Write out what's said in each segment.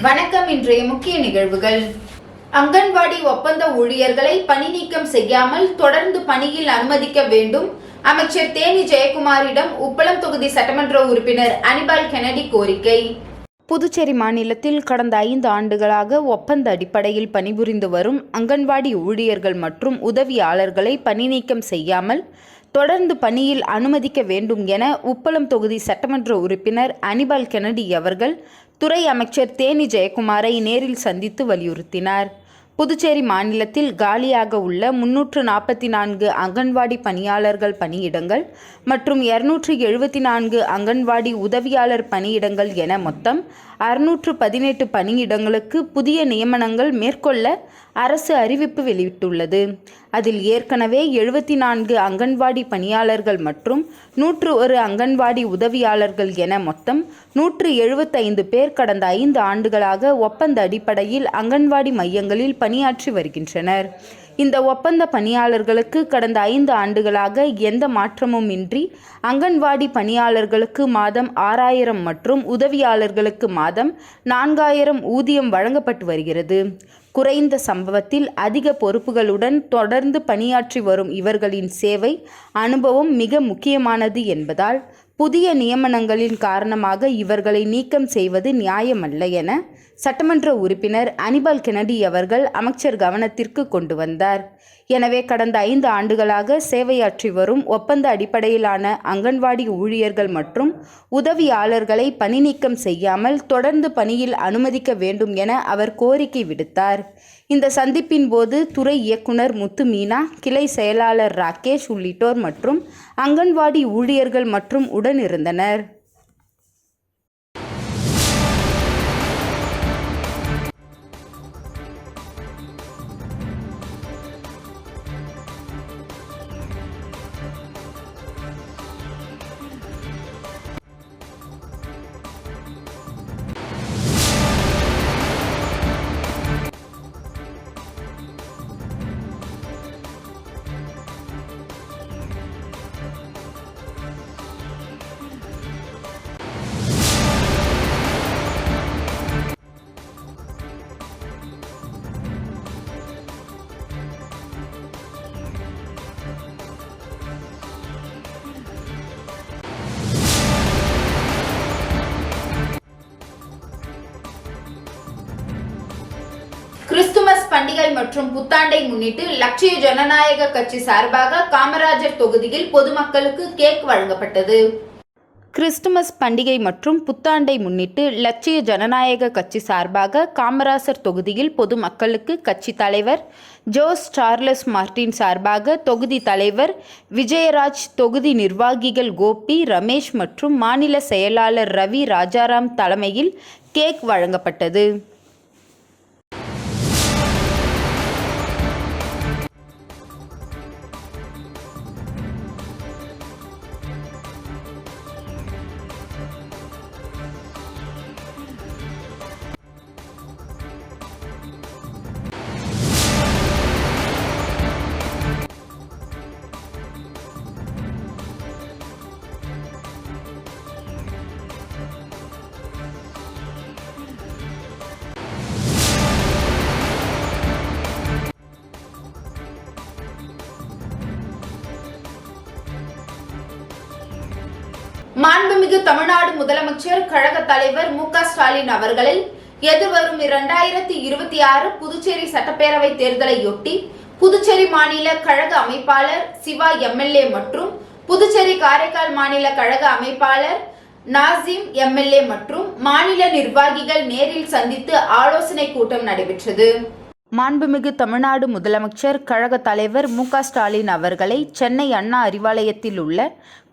வணக்கம். இன்றைய முக்கிய நிகழ்வுகள். அங்கன்வாடி ஒப்பந்த ஊழியர்களை பணி நீக்கம் செய்யாமல் தொடர்ந்து பணியில் அனுமதிக்க வேண்டும். அமைச்சர் தேனி ஜெயக்குமாரிடம் உப்பளம் தொகுதி சட்டமன்ற உறுப்பினர் அனிபால் கென்னடி கோரிக்கை. புதுச்சேரி மாநிலத்தில் கடந்த 5 ஆண்டுகளாக ஒப்பந்த அடிப்படையில் பணிபுரிந்து வரும் அங்கன்வாடி ஊழியர்கள் மற்றும் உதவியாளர்களை பணி நீக்கம் செய்யாமல் தொடர்ந்து பணியில் அனுமதிக்க வேண்டும் என உப்பளம் தொகுதி சட்டமன்ற உறுப்பினர் அனிபால் கென்னடி அவர்கள் துறை அமைச்சர் தேனி ஜெயக்குமாரை நேரில் சந்தித்து வலியுறுத்தினார். புதுச்சேரி மாநிலத்தில் காலியாக உள்ள 344 அங்கன்வாடி பணியாளர்கள் பணியிடங்கள் மற்றும் 274 அங்கன்வாடி உதவியாளர் பணியிடங்கள் என மொத்தம் 618 பணியிடங்களுக்கு புதிய நியமனங்கள் மேற்கொள்ள அரசு அறிவிப்பு வெளியிட்டுள்ளது. அதில் ஏற்கனவே 74 அங்கன்வாடி பணியாளர்கள் மற்றும் 101 அங்கன்வாடி உதவியாளர்கள் என மொத்தம் 175 பேர் கடந்த 5 ஆண்டுகளாக ஒப்பந்த அடிப்படையில் அங்கன்வாடி மையங்களில் பணியாற்றி வருகின்றனர். இந்த ஒப்பந்த பணியாளர்களுக்கு கடந்த 5 ஆண்டுகளாக எந்த மாற்றமும் இன்றி அங்கன்வாடி பணியாளர்களுக்கு மாதம் 6000 மற்றும் உதவியாளர்களுக்கு மாதம் 4000 ஊதியம் வழங்கப்பட்டு வருகிறது. குறைந்த சம்பளத்தில் அதிக பொறுப்புகளுடன் தொடர்ந்து பணியாற்றி வரும் இவர்களின் சேவை அனுபவம் மிக முக்கியமானது என்பதால் புதிய நியமனங்களின் காரணமாக இவர்களை நீக்கம் செய்வது நியாயமல்ல என சட்டமன்ற உறுப்பினர் அனிபால் கென்னடி அவர்கள் அமைச்சர் கவனத்திற்கு கொண்டு வந்தார். எனவே கடந்த 5 ஆண்டுகளாக சேவையாற்றி வரும் ஒப்பந்த அடிப்படையிலான அங்கன்வாடி ஊழியர்கள் மற்றும் உதவியாளர்களை பணி நீக்கம் செய்யாமல் தொடர்ந்து பணியில் அனுமதிக்க வேண்டும் என அவர் கோரிக்கை விடுத்தார். இந்த சந்திப்பின் போது துறை இயக்குனர் முத்து மீனா, கிளை செயலாளர் ராகேஷ் உள்ளிட்டோர் மற்றும் அங்கன்வாடி ஊழியர்கள் மற்றும் உடன் இருந்தனர். கிறிஸ்துமஸ் பண்டிகை மற்றும் புத்தாண்டை முன்னிட்டு லட்சிய ஜனநாயக கட்சி சார்பாக காமராஜர் தொகுதியில் பொதுமக்களுக்கு கேக் வழங்கப்பட்டது. கிறிஸ்துமஸ் பண்டிகை மற்றும் புத்தாண்டை முன்னிட்டு லட்சிய ஜனநாயக கட்சி சார்பாக காமராசர் தொகுதியில் பொதுமக்களுக்கு கட்சி தலைவர் ஜோஸ் சார்லஸ் மார்டின் சார்பாக தொகுதி தலைவர் விஜயராஜ், தொகுதி நிர்வாகிகள் கோபி, ரமேஷ் மற்றும் மாநில செயலாளர் ரவி ராஜாராம் தலைமையில் கேக் வழங்கப்பட்டது. மாண்புமிகு தமிழ்நாடு முதலமைச்சர் கழக தலைவர் மு.க. ஸ்டாலின் அவர்களை எதிர்வரும் 2026 புதுச்சேரி சட்டப்பேரவை தேர்தலையொட்டி புதுச்சேரி மாநில கழக அமைப்பாளர் சிவா எம்எல்ஏ மற்றும் புதுச்சேரி காரைக்கால் மாநில கழக அமைப்பாளர் நாசிம் எம்எல்ஏ மற்றும் மாநில நிர்வாகிகள் நேரில் சந்தித்து ஆலோசனை கூட்டம் நடைபெற்றது. மாண்புமிகு தமிழ்நாடு முதலமைச்சர் கழக தலைவர் மு.க. ஸ்டாலின் அவர்களை சென்னை அண்ணா அறிவாலயத்தில் உள்ள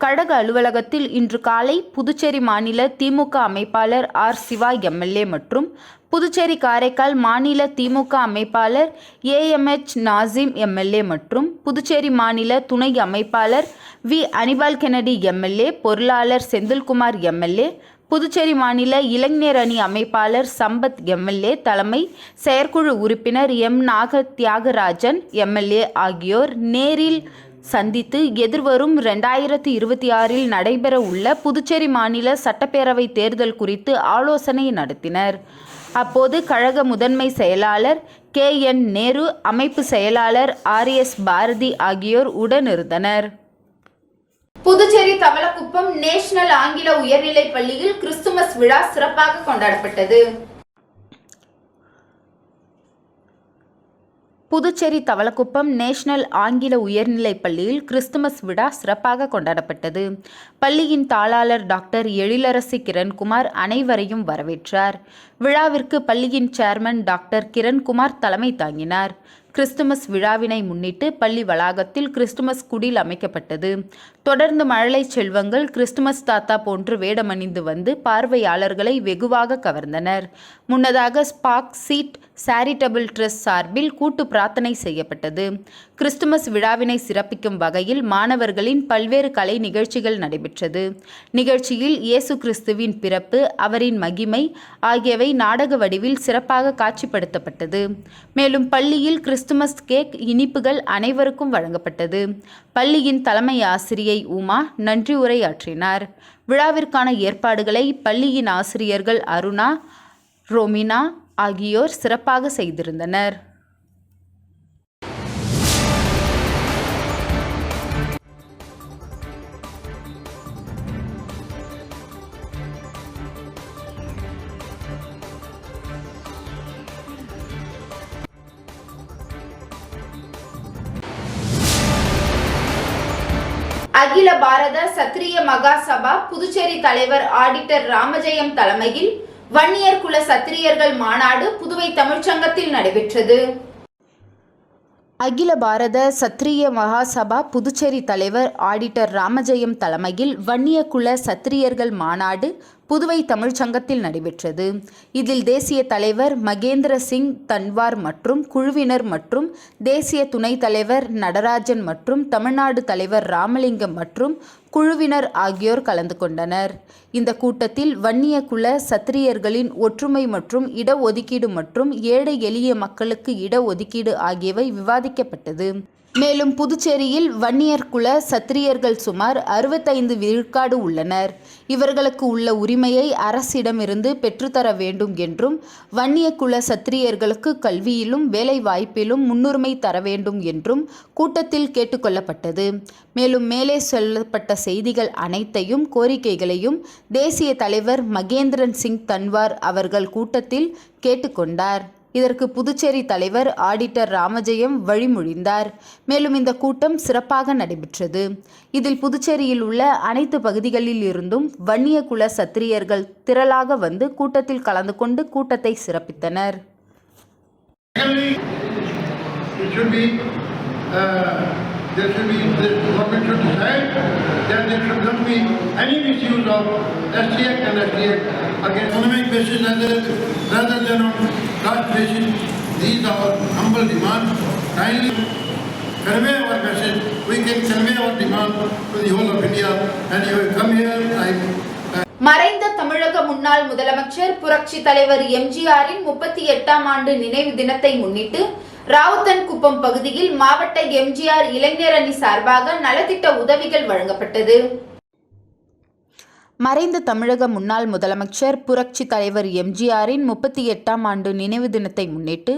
கழக அலுவலகத்தில் இன்று காலை புதுச்சேரி மாநில திமுக அமைப்பாளர் ஆர். சிவா எம்எல்ஏ மற்றும் புதுச்சேரி காரைக்கால் மாநில திமுக அமைப்பாளர் ஏஎம்எச் நாசிம் எம்எல்ஏ மற்றும் புதுச்சேரி மாநில துணை அமைப்பாளர் வி. அனிபால் கென்னடி எம்எல்ஏ, பொருளாளர் செந்தில்குமார் எம்எல்ஏ, புதுச்சேரி மாநில இளைஞர் அணி அமைப்பாளர் சம்பத் எம்எல்ஏ தலைமை, செயற்குழு உறுப்பினர் எம். நாக தியாகராஜன் எம்எல்ஏ ஆகியோர் நேரில் சந்தித்து எதிர்வரும் 2026 நடைபெற உள்ள புதுச்சேரி மாநில சட்டப்பேரவை தேர்தல் குறித்து ஆலோசனை நடத்தினர். அப்போது கழக முதன்மை செயலாளர் KN நேரு, அமைப்பு செயலாளர் RS பாரதி ஆகியோர் உடனிருந்தனர். புதுச்சேரி தவளக்குப்பம் நேஷனல் ஆங்கில உயர்நிலைப் பள்ளியில் கிறிஸ்துமஸ் விழா சிறப்பாக கொண்டாடப்பட்டது. புதுச்சேரி தவளக்குப்பம் நேஷனல் ஆங்கில உயர்நிலைப் பள்ளியில் கிறிஸ்துமஸ் விழா சிறப்பாக கொண்டாடப்பட்டது. பள்ளியின் தாளாளர் டாக்டர் எழிலரசி கிரண்குமார் அனைவரையும் வரவேற்றார். விழாவிற்கு பள்ளியின் சேர்மன் டாக்டர் கிரண்குமார் தலைமை தாங்கினார். கிறிஸ்துமஸ் விழாவினை முன்னிட்டு பள்ளி வளாகத்தில் கிறிஸ்துமஸ் குடில் அமைக்கப்பட்டது. தொடர்ந்து மழலை செல்வங்கள் கிறிஸ்துமஸ் தாத்தா போன்று வேடமணிந்து வந்து பார்வையாளர்களை வெகுவாக கவர்ந்தனர். முன்னதாக ஸ்பார்க் சீட் சேரிட்டபிள் ட்ரஸ்ட் சார்பில் கூட்டு பிரார்த்தனை செய்யப்பட்டது. கிறிஸ்துமஸ் விழாவினை சிறப்பிக்கும் வகையில் மாணவர்களின் பல்வேறு கலை நிகழ்ச்சிகள் நடைபெற்றது. நிகழ்ச்சியில் இயேசு கிறிஸ்துவின் பிறப்பு, அவரின் மகிமை ஆகியவை நாடக வடிவில் சிறப்பாக காட்சிப்படுத்தப்பட்டது. மேலும் பள்ளியில் கிறிஸ்துமஸ் கேக், இனிப்புகள் அனைவருக்கும் வழங்கப்பட்டது. பள்ளியின் தலைமை ஆசிரியை உமா நன்றி உரையாற்றினார். விழாவிற்கான ஏற்பாடுகளை பள்ளியின் ஆசிரியர்கள் அருணா, ரோமினா ஆகியோர் சிறப்பாக செய்திருந்தனர். அகில பாரத சத்திரிய மகாசபா புதுச்சேரி தலைவர் ஆடிட்டர் ராமஜெயம் தலைமையில் வன்னியர் குல சத்திரியர்கள் மாநாடு புதுவை தமிழ்ச்சங்கத்தில் நடைபெற்றது. அகில பாரத சத்திரிய மகாசபா புதுச்சேரி தலைவர் ஆடிட்டர் ராமஜெயம் தலைமையில் வன்னிய குல சத்திரியர்கள் மாநாடு புதுவை தமிழ்ச்சங்கத்தில் நடைபெற்றது. இதில் தேசிய தலைவர் மகேந்திர சிங் தன்வார் மற்றும் குழுவினர் மற்றும் தேசிய துணைத் தலைவர் நடராஜன் மற்றும் தமிழ்நாடு தலைவர் ராமலிங்கம் மற்றும் குழுவினர் ஆகியோர் கலந்து கொண்டனர். இந்த கூட்டத்தில் வன்னிய குல சத்திரியர்களின் ஒற்றுமை மற்றும் இடஒதுக்கீடு மற்றும் ஏழை எளிய மக்களுக்கு இடஒதுக்கீடு ஆகியவை விவாதிக்கப்பட்டது. மேலும் புதுச்சேரியில் வன்னியர் குல சத்திரியர்கள் சுமார் 65 விழுக்காடு உள்ளனர். இவர்களுக்கு உள்ள உரிமையை அரசிடமிருந்து பெற்றுத்தர வேண்டும் என்றும், வன்னிய குல சத்திரியர்களுக்கு கல்வியிலும் வேலை வாய்ப்பிலும் முன்னுரிமை தர வேண்டும் என்றும் கூட்டத்தில் கேட்டுக்கொள்ளப்பட்டது. மேலும் மேலே சொல்லப்பட்ட செய்திகள் அனைத்தையும் கோரிக்கைகளையும் தேசிய தலைவர் மகேந்திரன் சிங் தன்வார் அவர்கள் கூட்டத்தில் கேட்டுக்கொண்டார். இதற்கு புதுச்சேரி தலைவர் ஆடிட்டர் ராமஜெயம் வழிமொழிந்தார். மேலும் இந்த கூட்டம் சிறப்பாக நடைபெற்றது. இதில் புதுச்சேரியில் உள்ள அனைத்து பகுதிகளில் இருந்தும் வன்னிய குல சத்திரியர்கள் திரளாக வந்து கூட்டத்தில் கலந்து கொண்டு கூட்டத்தை சிறப்பித்தனர். There should be, the government should decide that there should not be any misuse of ST Act and ST Act again economic basis rather than on caste basis. These are our humble demands. Kindly convey our message. We can convey our demand to the whole of India, and you will come here. மறைந்த தமிழக முன்னாள் முதலமைச்சர் புரட்சி தலைவர் எம்ஜிஆரின் 38ஆம் ஆண்டு நினைவு தினத்தை முன்னிட்டு ராவுத்தன்குப்பம் பகுதியில் மாவட்ட எம்ஜிஆர் இளைஞர் அணி சார்பாக நலத்திட்ட உதவிகள் வழங்கப்பட்டது. மறைந்த தமிழக முன்னாள் முதலமைச்சர் புரட்சி தலைவர் எம்ஜிஆரின் 38ஆம் ஆண்டு நினைவு தினத்தை முன்னிட்டு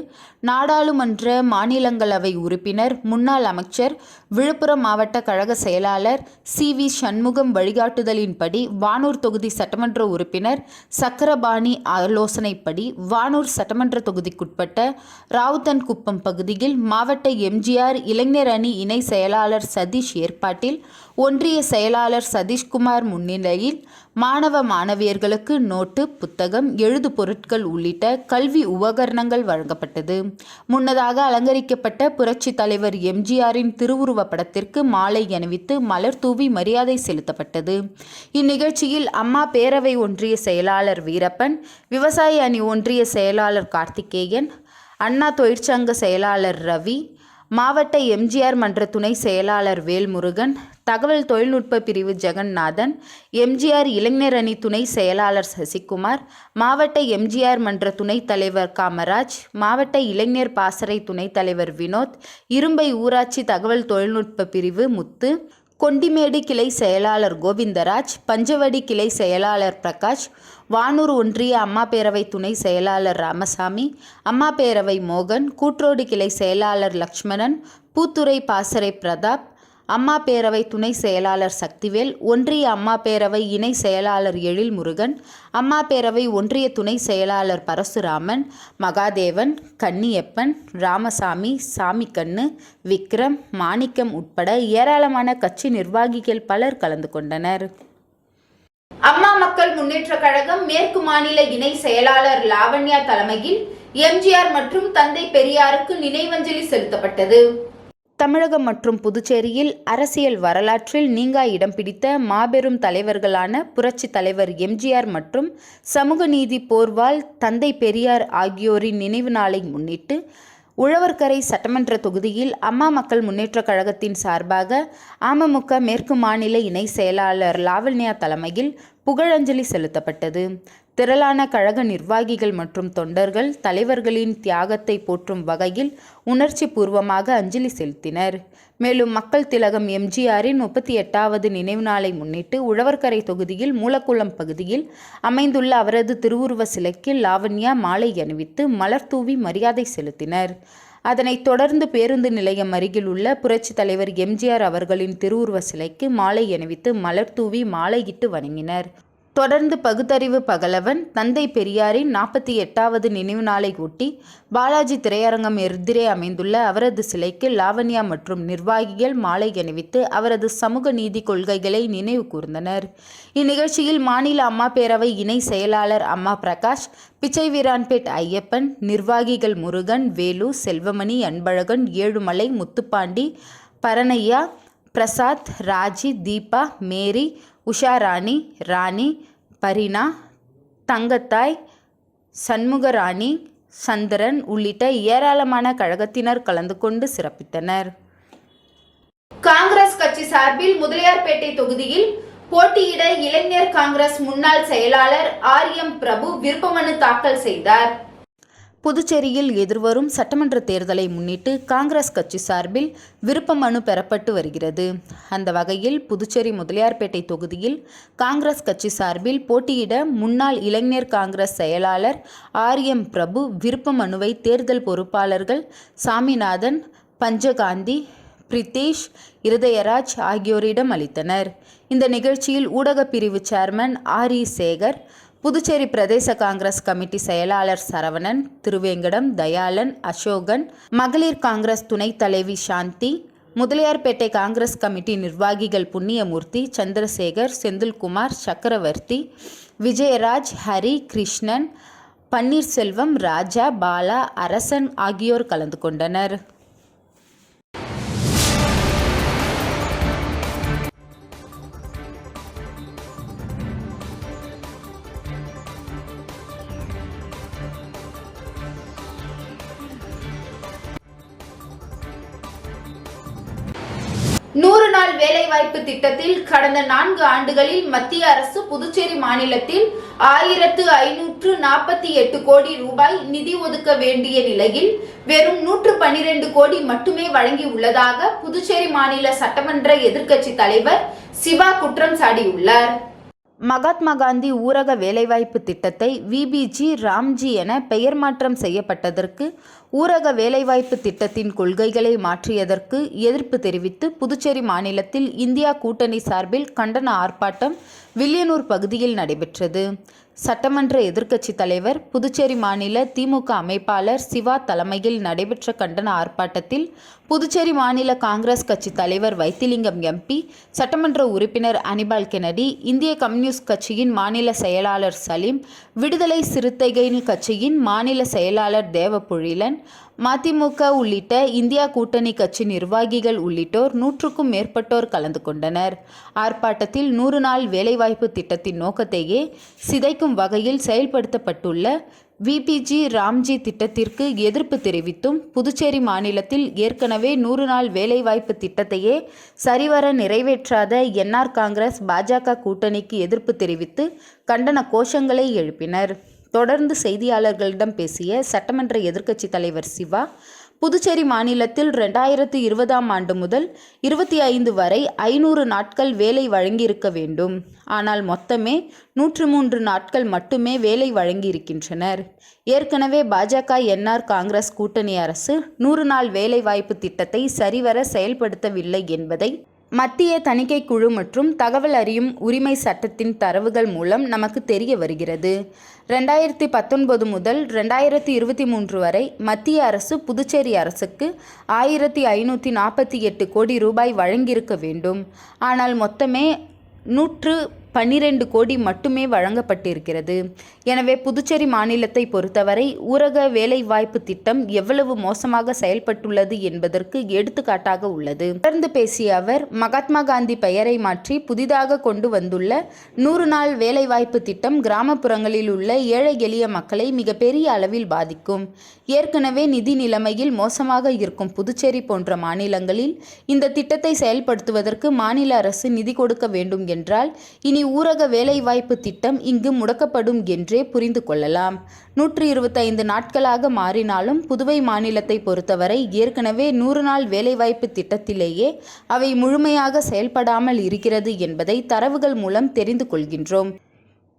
நாடாளுமன்ற மாநிலங்களவை உறுப்பினர், முன்னாள் அமைச்சர், விழுப்புரம் மாவட்ட கழக செயலாளர் CV சண்முகம் வழிகாட்டுதலின்படி வானூர் தொகுதி சட்டமன்ற உறுப்பினர் சக்கரபாணி ஆலோசனைப்படி வானூர் சட்டமன்ற தொகுதிக்குட்பட்ட ராவுத்தன்குப்பம் பகுதியில் மாவட்ட எம்ஜிஆர் இளைஞர் அணி இணை செயலாளர் சதீஷ் ஏற்பாட்டில் ஒன்றிய செயலாளர் சதீஷ்குமார் முன்னிலையில் மாணவ மாணவியர்களுக்கு நோட்டு, புத்தகம், எழுது பொருட்கள் உள்ளிட்ட கல்வி உபகரணங்கள் வழங்கப்பட்டது. முன்னதாக அலங்கரிக்கப்பட்ட புரட்சி தலைவர் எம்ஜிஆரின் திருவுருவ படத்திற்கு மாலை அணிவித்து மலர் தூவி மரியாதை செலுத்தப்பட்டது. இந்நிகழ்ச்சியில் அம்மா பேரவை ஒன்றிய செயலாளர் வீரப்பன், விவசாய அணி ஒன்றிய செயலாளர் கார்த்திகேயன், அண்ணா தொழிற்சங்க செயலாளர் ரவி, மாவட்ட எம்ஜிஆர் மன்ற துணை செயலாளர் வேல்முருகன், தகவல் தொழில்நுட்ப பிரிவு ஜெகநாதன், எம்ஜிஆர் இளைஞர் அணி துணை செயலாளர் சசிகுமார், மாவட்ட எம்ஜிஆர் மன்ற துணைத் தலைவர் காமராஜ், மாவட்ட இளைஞர் பாசறை துணைத் தலைவர் வினோத், இரும்பை ஊராட்சி தகவல் தொழில்நுட்ப பிரிவு முத்து, கொண்டிமேடு கிளை செயலாளர் கோவிந்தராஜ், பஞ்சவடி கிளை செயலாளர் பிரகாஷ், வானூர் ஒன்றிய அம்மா பேரவை துணை செயலாளர் ராமசாமி, அம்மா பேரவை மோகன், கூட்ரோடு கிளை செயலாளர் லக்ஷ்மணன், பூத்துறை பாசறை பிரதாப், அம்மா பேரவை துணை செயலாளர் சக்திவேல், ஒன்றிய அம்மா பேரவை இணை செயலாளர் எழில் முருகன், அம்மா பேரவை ஒன்றிய துணை செயலாளர் பரசுராமன், மகாதேவன், கன்னியப்பன், ராமசாமி, சாமிக்கண்ணு, விக்ரம், மாணிக்கம் உட்பட ஏராளமான கட்சி நிர்வாகிகள் பலர் கலந்து கொண்டனர். அம்மா மக்கள் முன்னேற்ற கழகம் மேற்கு மாநில இணை செயலாளர் லாவண்யா தலைமையில் எம்ஜிஆர் மற்றும் தந்தை பெரியாருக்கு நினைவஞ்சலி செலுத்தப்பட்டது. தமிழகம் மற்றும் புதுச்சேரியில் அரசியல் வரலாற்றில் நீங்கா இடம் பிடித்த மாபெரும் தலைவர்களான புரட்சி தலைவர் எம்ஜிஆர் மற்றும் சமூக நீதி போர்வால் தந்தை பெரியார் ஆகியோரின் நினைவு நாளை முன்னிட்டு உழவர்கரை சட்டமன்ற தொகுதியில் அம்மா மக்கள் முன்னேற்ற கழகத்தின் சார்பாக அமமுக மேற்கு மாநில இணை செயலாளர் லாவண்யா தலைமையில் புகழஞ்சலி செலுத்தப்பட்டது. திரளான கழக நிர்வாகிகள் மற்றும் தொண்டர்கள் தலைவர்களின் தியாகத்தை போற்றும் வகையில் உணர்ச்சி பூர்வமாக அஞ்சலி செலுத்தினர். மேலும் மக்கள் திலகம் எம்ஜிஆரின் 38வது நினைவு நாளை முன்னிட்டு உழவர்கரை தொகுதியில் மூலக்குளம் பகுதியில் அமைந்துள்ள அவரது திருவுருவ சிலைக்கு லாவண்யா மாலை அணிவித்து மலர் தூவி மரியாதை செலுத்தினர். அதனைத் தொடர்ந்து பேருந்து நிலையம் அருகில் உள்ள புரட்சி தலைவர் எம்ஜிஆர் அவர்களின் திருவுருவ சிலைக்கு மாலை அணிவித்து மலர் தூவி மாலையிட்டு வணங்கினர். தொடர்ந்து பகுத்தறிவு பகலவன் தந்தை பெரியாரின் 48வது நினைவு நாளை ஒட்டி பாலாஜி திரையரங்கம் எதிரே அமைந்துள்ள அவரது சிலைக்கு லாவண்யா மற்றும் நிர்வாகிகள் மாலை அணிவித்து அவரது சமூக நீதி கொள்கைகளை நினைவு கூர்ந்தனர். இந்நிகழ்ச்சியில் மாநில அம்மா பேரவை இணை செயலாளர் அம்மா பிரகாஷ், பிச்சைவீரான்பேட் ஐயப்பன், நிர்வாகிகள் முருகன், வேலு, செல்வமணி, அன்பழகன், ஏழுமலை, முத்துப்பாண்டி, பரணையா, பிரசாத், ராஜி, தீபா, மேரி, உஷாராணி, ராணி, பரினா, தங்கத்தாய், சண்முகராணி, சந்திரன் உள்ளிட்ட ஏராளமான கழகத்தினர் கலந்து கொண்டு சிறப்பித்தனர். காங்கிரஸ் கட்சி சார்பில் முதலியார்பேட்டை தொகுதியில் போட்டியிட இளைஞர் காங்கிரஸ் முன்னாள் செயலாளர் ஆர்.எம். பிரபு விருப்பமனு தாக்கல் செய்தார். புதுச்சேரியில் எதிர்வரும் சட்டமன்ற தேர்தலை முன்னிட்டு காங்கிரஸ் கட்சி சார்பில் விருப்ப மனு பெறப்பட்டு வருகிறது. அந்த வகையில் புதுச்சேரி முதலியார்பேட்டை தொகுதியில் காங்கிரஸ் கட்சி சார்பில் போட்டியிட முன்னாள் இளைஞர் காங்கிரஸ் செயலாளர் ஆர்.எம். பிரபு விருப்ப மனுவை தேர்தல் பொறுப்பாளர்கள் சாமிநாதன், பஞ்சகாந்தி, பிரித்தேஷ், இருதயராஜ் ஆகியோரிடம் அளித்தனர். இந்த நிகழ்ச்சியில் ஊடக பிரிவு சேர்மன் ஆர்.இ. சேகர், புதுச்சேரி பிரதேச காங்கிரஸ் கமிட்டி செயலாளர் சரவணன், திருவேங்கடம், தயாளன், அசோகன், மகளிர் காங்கிரஸ் துணைத் தலைவி சாந்தி, முதலியார்பேட்டை காங்கிரஸ் கமிட்டி நிர்வாகிகள் புண்ணியமூர்த்தி, சந்திரசேகர், செந்தில்குமார், சக்கரவர்த்தி, விஜயராஜ், ஹரி, கிருஷ்ணன், பன்னீர்செல்வம், ராஜா, பாலா, அரசன் ஆகியோர் கலந்து கொண்டனர். நூறு நாள் வேலைவாய்ப்பு திட்டத்தில் கடந்த 4 ஆண்டுகளில் மத்திய அரசு புதுச்சேரி மாநிலத்தில் 1548 கோடி ரூபாய் நிதி ஒதுக்க வேண்டிய நிலையில் வெறும் 112 கோடி மட்டுமே வழங்கி உள்ளதாக புதுச்சேரி மாநில சட்டமன்ற எதிர்க்கட்சி தலைவர் சிவா குற்றம் சாட்டியுள்ளார். மகாத்மா காந்தி ஊரக வேலைவாய்ப்பு திட்டத்தை விபிஜி ராம்ஜி என பெயர் மாற்றம் செய்யப்பட்டதற்கு, ஊரக வேலைவாய்ப்பு திட்டத்தின் கொள்கைகளை மாற்றியதற்கு எதிர்ப்பு தெரிவித்து புதுச்சேரி மாநிலத்தில் இந்தியா கூட்டணி சார்பில் கண்டன ஆர்ப்பாட்டம் வில்லியனூர் பகுதியில் நடைபெற்றது. சட்டமன்ற எதிர்க்கட்சி தலைவர், புதுச்சேரி மாநில திமுக அமைப்பாளர் சிவா தலைமையில் நடைபெற்ற கண்டன ஆர்ப்பாட்டத்தில் புதுச்சேரி மாநில காங்கிரஸ் கட்சி தலைவர் வைத்திலிங்கம் எம்பி, சட்டமன்ற உறுப்பினர் அனிபால் கென்னடி, இந்திய கம்யூனிஸ்ட் கட்சியின் மாநில செயலாளர் சலீம், விடுதலை சிறுத்தைகள் கட்சியின் மாநில செயலாளர் தேவபொழிலன், மதிமுக உள்ளிட்ட இந்தியா கூட்டணி கட்சி நிர்வாகிகள் உள்ளிட்டோர் 100க்கும் மேற்பட்டோர் கலந்து கொண்டனர். ஆர்ப்பாட்டத்தில் 100 நாள் வேலைவாய்ப்பு திட்டத்தின் நோக்கத்தையே சிதைக்கும் வகையில் செயல்படுத்தப்பட்டுள்ள விபிஜி ராம்ஜி திட்டத்திற்கு எதிர்ப்பு தெரிவித்தும், புதுச்சேரி மாநிலத்தில் ஏற்கனவே 100 நாள் வேலைவாய்ப்பு திட்டத்தையே சரிவர நிறைவேற்றாத என்ஆர் காங்கிரஸ் பாஜக கூட்டணிக்கு எதிர்ப்பு தெரிவித்து கண்டன கோஷங்களை எழுப்பினர். தொடர்ந்து செய்தியாளர்களிடம் பேசிய சட்டமன்ற எதிர்க்கட்சி தலைவர் சிவா, புதுச்சேரி மாநிலத்தில் 2020ஆம் ஆண்டு முதல் 25 வரை 500 நாட்கள் வேலை வழங்கியிருக்க வேண்டும். ஆனால் மொத்தமே 103 நாட்கள் மட்டுமே வேலை வழங்கியிருக்கின்றனர். ஏற்கனவே பாஜக என்ஆர் காங்கிரஸ் கூட்டணி அரசு 100 நாள் வேலைவாய்ப்பு திட்டத்தை சரிவர செயல்படுத்தவில்லை என்பதை மத்திய தணிக்கை குழு மற்றும் தகவல் அறியும் உரிமை சட்டத்தின் தரவுகள் மூலம் நமக்கு தெரிய வருகிறது. 2019 முதல் 2023 வரை மத்திய அரசு புதுச்சேரி அரசுக்கு 1548 கோடி ரூபாய் வழங்கியிருக்க வேண்டும். ஆனால் மொத்தமே 112 கோடி மட்டுமே வழங்கப்பட்டிருக்கிறது. எனவே புதுச்சேரி மாநிலத்தை பொறுத்தவரை ஊரக வேலைவாய்ப்பு திட்டம் எவ்வளவு மோசமாக செயல்பட்டுள்ளது என்பதற்கு எடுத்துக்காட்டாக உள்ளது. தொடர்ந்து பேசிய அவர், மகாத்மா காந்தி பெயரை மாற்றி புதிதாக கொண்டு வந்துள்ள 100 நாள் வேலைவாய்ப்பு திட்டம் கிராமப்புறங்களில் உள்ள ஏழை எளிய மக்களை மிகப்பெரிய அளவில் பாதிக்கும். ஏற்கனவே நிதி நிலைமையில் மோசமாக இருக்கும் புதுச்சேரி போன்ற மாநிலங்களில் இந்த திட்டத்தை செயல்படுத்துவதற்கு மாநில அரசு நிதி கொடுக்க வேண்டும் என்றால் இனி ஊரக வேலைவாய்ப்பு திட்டம் இங்கு முடக்கப்படும் என்றே புரிந்து கொள்ளலாம். 125 நாட்களாக மாறினாலும் புதுவை மாநிலத்தை பொறுத்தவரை ஏற்கனவே 100 நாள் வேலைவாய்ப்பு திட்டத்திலேயே அவை முழுமையாக செயல்படாமல் இருக்கிறது என்பதை தரவுகள் மூலம் தெரிந்து கொள்கின்றோம்.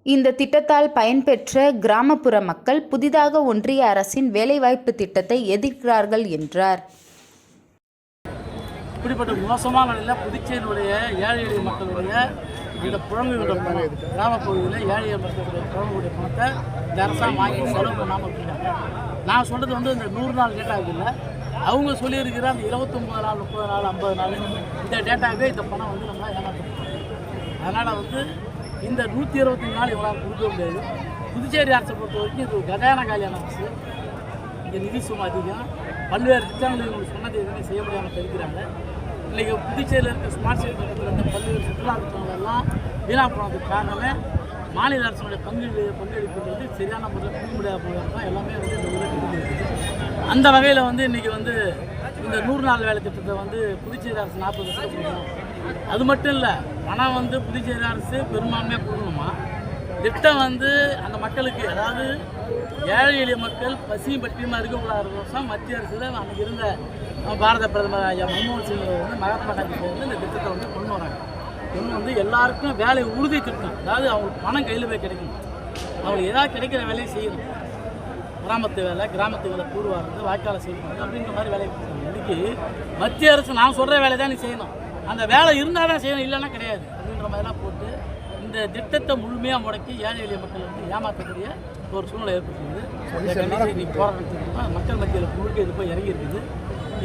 இந்த திட்டத்தால் பயன்பெற்ற கிராமப்புற மக்கள் புதிதாக ஒன்றிய அரசின் வேலைவாய்ப்பு திட்டத்தை எதிர்க்கிறார்கள் என்றார். இப்படிப்பட்ட மோசமான நிலையில் புதுச்சேரியுடைய ஏழை எளிய மக்களுடைய இந்த புழங்குகின்ற பணம், கிராமப்பகுதியில் ஏழை எளிய மக்களுடைய புழங்குடைய பணத்தை இந்த அரசாங்கம் வாங்கி செலவு பண்ணாமல் இருக்காங்க. நான் சொல்கிறது இந்த 100 நாள் டேட்டாவுக்கு இல்லை, அவங்க சொல்லியிருக்கிற அந்த 29 நாள் 30 நாள் 50 நாள் இந்த டேட்டாவே இந்த பணம் நம்ம ஏமாற்றணும். அதனால் இந்த 125 நாள் இவரால் கொடுக்க முடியாது. புதுச்சேரி அரசை பொறுத்த வரைக்கும் இது கஜான காலியான அரசு. இங்கே நிதி சுமை அதிகம், பல்வேறு திட்டங்கள் இவங்க சொன்னது எதுவுமே செய்ய முடியாமல் இருக்கிறாங்க. இன்றைக்கி புதுச்சேரியில் இருக்க ஸ்மார்ட் சிட்டி திட்டத்தில் பல்வேறு சுற்றுலா திட்டங்கள்லாம் வீணாக போனதுக்கு காரணமே மாநில அரசுடைய பங்களிப்புன்றது சரியான முறையில் கொடுக்க முடியாத போகிறது தான் எல்லாமே இந்த ஊரில் இருக்குது. அந்த வகையில் இன்றைக்கி இந்த 100 நாள் வேலை திட்டத்தை புதுச்சேரி அரசு 40% கொடுக்கணும். அது மட்டும் இல்லை, பணம் புதுச்சேரி அரசு பெரும்பான்மையாக கொடுக்கணுமா, திட்டம் அந்த மக்களுக்கு, அதாவது ஏழை எளிய மக்கள் பசியும் பட்டியமாக இருக்கக்கூடாத வருஷம் மத்திய அரசில் அன்றைக்கி இருந்த பாரத பிரதமர் ஐயா மன்மோகன் சிங் மகாத்மா காந்தி இந்த திட்டத்தை கொண்டு வராங்க. கொண்டு எல்லாருக்கும் வேலை உறுதி திட்டம், அதாவது அவங்களுக்கு பணம் கையில் போய் கிடைக்கணும், அவங்களுக்கு ஏதாவது கிடைக்கிற வேலையை செய்யணும். கிராமத்து வேலை, கிராமத்து வேலை, கூறுவார்கள், வாய்க்காலை செய்யணும் அப்படின்ற மாதிரி வேலையை கொடுக்கணும். இன்றைக்கி மத்திய அரசு நான் சொல்கிற வேலை தான் நீ செய்யணும், அந்த வேலை இருந்தால் தான் செய்யணும், இல்லைன்னா கிடையாது அப்படின்ற மாதிரிலாம் போட்டு இந்த திட்டத்தை முழுமையாக முடக்கி ஏழை எளிய மக்கள் ஏமாற்றக்கூடிய ஒரு சூழ்நிலை ஏற்பட்டுருக்குது. இந்த கண்டிப்பாக இன்னைக்கு போராட்டத்துக்கு மக்கள் மத்தியில் முழுக்க இது போய் இறங்கி இருக்குது.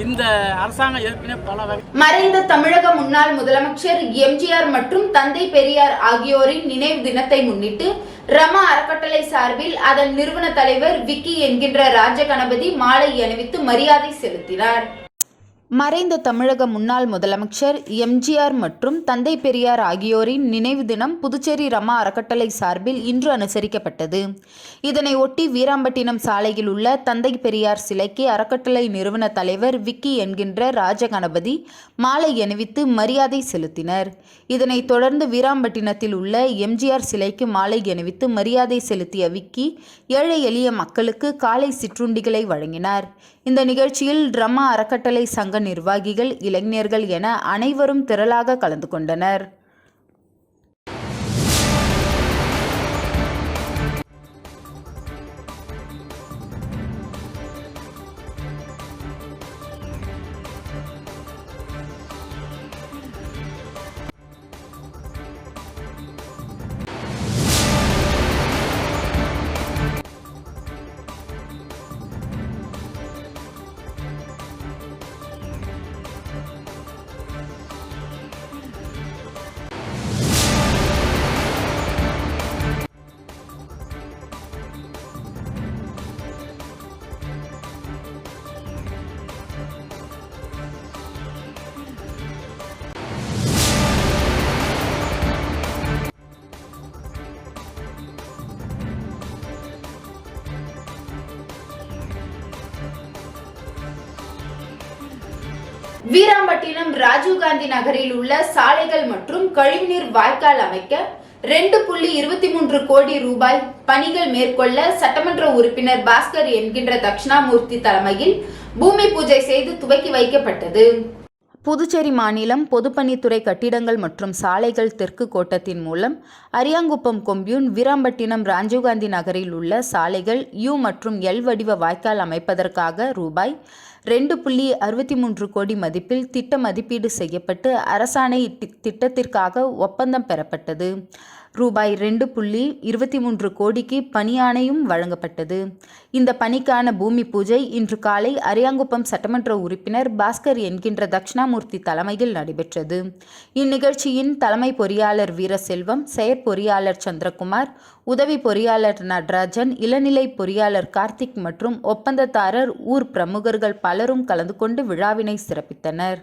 இந்த அரசாங்கம் ஏற்கனவே பல மறைந்த தமிழக முன்னாள் முதலமைச்சர் எம்ஜிஆர் மற்றும் தந்தை பெரியார் ஆகியோரின் நினைவு தினத்தை முன்னிட்டு ரமா அறக்கட்டளை சார்பில் அதன் நிறுவன தலைவர் விக்கி என்கின்ற ராஜகணபதி மாலை அணிவித்து மரியாதை செலுத்தினார். மறைந்த தமிழக முன்னாள் முதலமைச்சர் எம்ஜிஆர் மற்றும் தந்தை பெரியார் ஆகியோரின் நினைவு தினம் புதுச்சேரி ரமா அறக்கட்டளை சார்பில் இன்று அனுசரிக்கப்பட்டது. இதனை ஒட்டி வீராம்பட்டினம் சாலையில் உள்ள தந்தை பெரியார் சிலைக்கு அறக்கட்டளை நிறுவன தலைவர் விக்கி என்கின்ற ராஜகணபதி மாலை அணிவித்து மரியாதை செலுத்தினர். இதனைத் தொடர்ந்து வீராம்பட்டினத்தில் உள்ள எம்ஜிஆர் சிலைக்கு மாலை அணிவித்து மரியாதை செலுத்திய விக்கி ஏழை எளிய மக்களுக்கு காலை சிற்றுண்டிகளை வழங்கினார். இந்த நிகழ்ச்சியில் ரமா அறக்கட்டளை சங்க நிர்வாகிகள், இளைஞர்கள் என அனைவரும் திரளாக கலந்து கொண்டனர். வீராம்பட்டினம் ராஜீவ்காந்தி நகரில் உள்ள சாலைகள் மற்றும் கழிவுநீர் வாய்க்கால் அமைக்க 2.23 கோடி ரூபாய் பணிகள் மேற்கொள்ள சட்டமன்ற உறுப்பினர் பாஸ்கர் என்கின்ற தட்சிணாமூர்த்தி தலைமையில் பூமி பூஜை செய்து துவக்கி வைக்கப்பட்டது. புதுச்சேரி மாநிலம் பொதுப்பணித்துறை கட்டிடங்கள் மற்றும் சாலைகள் தெற்கு கோட்டத்தின் மூலம் அரியாங்குப்பம் கொம்யூன், வீராம்பட்டினம், ராஜீவ்காந்தி நகரில் உள்ள சாலைகள் யூ மற்றும் எல் வடிவ வாய்க்கால் அமைப்பதற்காக ரூபாய் 2.63 கோடி மதிப்பில் திட்ட மதிப்பீடு செய்யப்பட்டு அரசாணை திட்டத்திற்காக ஒப்பந்தம் பெறப்பட்டது. ரூபாய் 2.23 கோடிக்கு பணி ஆணையும் வழங்கப்பட்டது. இந்த பணிக்கான பூமி பூஜை இன்று காலை அரியாங்குப்பம் சட்டமன்ற உறுப்பினர் பாஸ்கர் என்கின்ற தட்சிணாமூர்த்தி தலைமையில் நடைபெற்றது. இந்நிகழ்ச்சியின் தலைமை பொறியாளர் வீரசெல்வம், செயற்பொறியாளர் சந்திரகுமார், உதவி பொறியாளர் நடராஜன், இளநிலை பொறியாளர் கார்த்திக் மற்றும் ஒப்பந்ததாரர், ஊர் பிரமுகர்கள் பலரும் கலந்து கொண்டு விழாவினை சிறப்பித்தனர்.